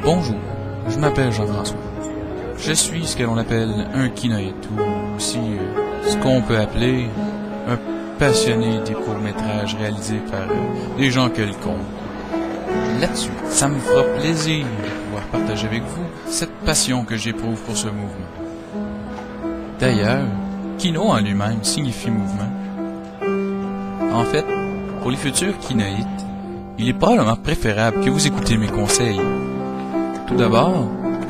Bonjour, je m'appelle Jean-François. Je suis ce que l'on appelle un kinoïde, ou aussi ce qu'on peut appeler un passionné des courts-métrages réalisés par des gens quelconques. Là-dessus, ça me fera plaisir de pouvoir partager avec vous cette passion que j'éprouve pour ce mouvement. D'ailleurs, kino en lui-même signifie mouvement. En fait, pour les futurs kinoïdes, il est probablement préférable que vous écoutez mes conseils. Tout d'abord,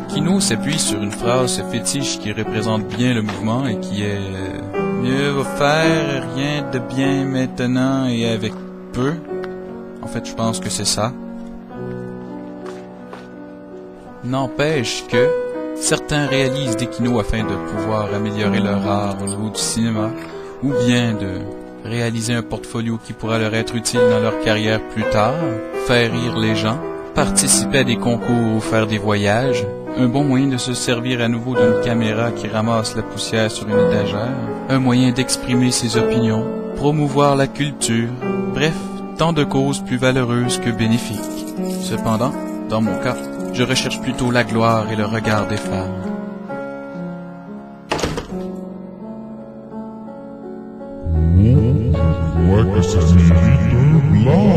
Kino s'appuie sur une phrase fétiche qui représente bien le mouvement et qui est « Mieux vaut faire rien de bien maintenant et avec peu ». En fait, je pense que c'est ça. N'empêche que certains réalisent des kinos afin de pouvoir améliorer leur art au niveau du cinéma ou bien de réaliser un portfolio qui pourra leur être utile dans leur carrière plus tard, faire rire les gens, participer à des concours ou faire des voyages, un bon moyen de se servir à nouveau d'une caméra qui ramasse la poussière sur une étagère, un moyen d'exprimer ses opinions, promouvoir la culture, bref, tant de causes plus valeureuses que bénéfiques. Cependant, dans mon cas, je recherche plutôt la gloire et le regard des femmes. Je vois que ça mérite un blanc.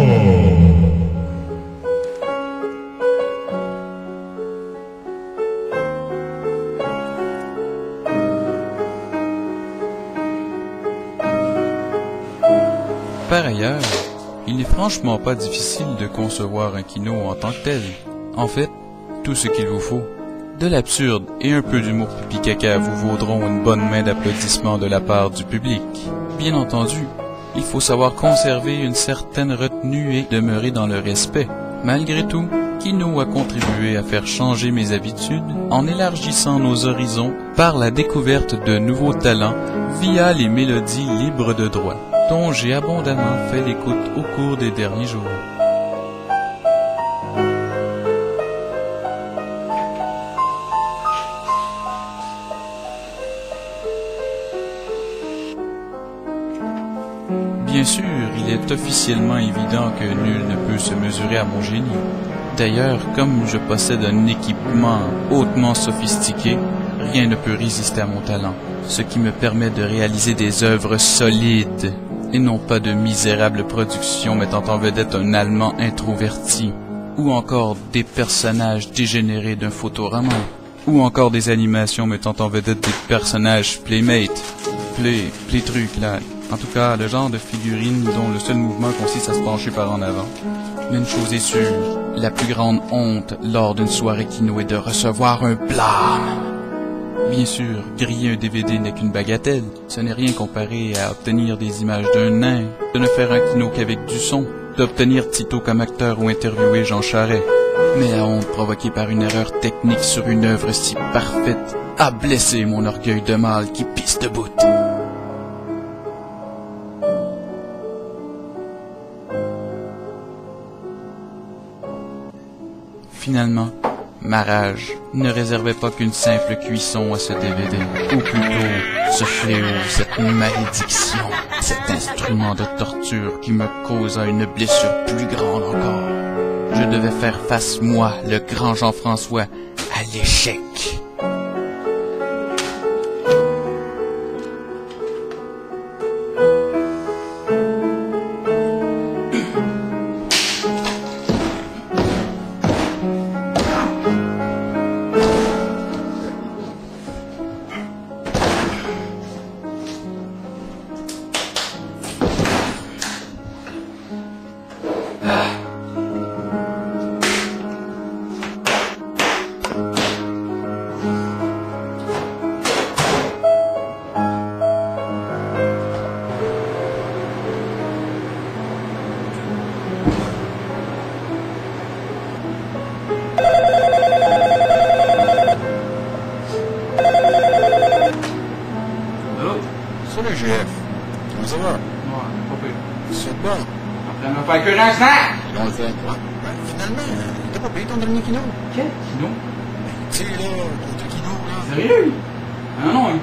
Par ailleurs, il n'est franchement pas difficile de concevoir un kino en tant que tel. En fait, tout ce qu'il vous faut, de l'absurde et un peu d'humour pipi-caca vous vaudront une bonne main d'applaudissements de la part du public. Bien entendu, il faut savoir conserver une certaine retenue et demeurer dans le respect. Malgré tout, Kino a contribué à faire changer mes habitudes en élargissant nos horizons par la découverte de nouveaux talents via les mélodies libres de droit, dont j'ai abondamment fait l'écoute au cours des derniers jours. Bien sûr, il est officiellement évident que nul ne peut se mesurer à mon génie. D'ailleurs, comme je possède un équipement hautement sophistiqué, rien ne peut résister à mon talent, ce qui me permet de réaliser des œuvres solides, et non pas de misérables productions mettant en vedette un Allemand introverti, ou encore des personnages dégénérés d'un photoroman, ou encore des animations mettant en vedette des personnages playmates, play trucs là. En tout cas, le genre de figurine dont le seul mouvement consiste à se pencher par en avant. Mais une chose est sûre, la plus grande honte lors d'une soirée kino est de recevoir un blâme. Bien sûr, griller un DVD n'est qu'une bagatelle. Ce n'est rien comparé à obtenir des images d'un nain, de ne faire un kino qu'avec du son, d'obtenir Tito comme acteur ou interviewer Jean Charest. Mais la honte provoquée par une erreur technique sur une œuvre si parfaite a blessé mon orgueil de mâle qui pisse de bout. Finalement, ma rage ne réservait pas qu'une simple cuisson à ce DVD, ou plutôt ce fléau, cette malédiction, cet instrument de torture qui me causa une blessure plus grande encore. Je devais faire face, moi, le grand Jean-François, à l'échec. Salut GF, comment ça va? Ouais, pas pire. Bon, En train de me faire cuire un snack! on le fait. Ouais. Ben, finalement, t'as pas payé ton dernier kino? Quel kino? Tu sais, là, ton kino, là. Sérieux? Ah non,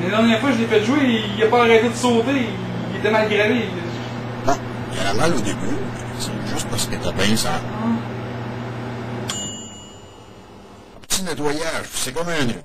la dernière fois que je l'ai fait jouer, il a pas arrêté de sauter, il était mal gravé. Bon, il y a mal au début, c'est juste parce que t'as bien ça. Un petit nettoyage, c'est comme un œuf.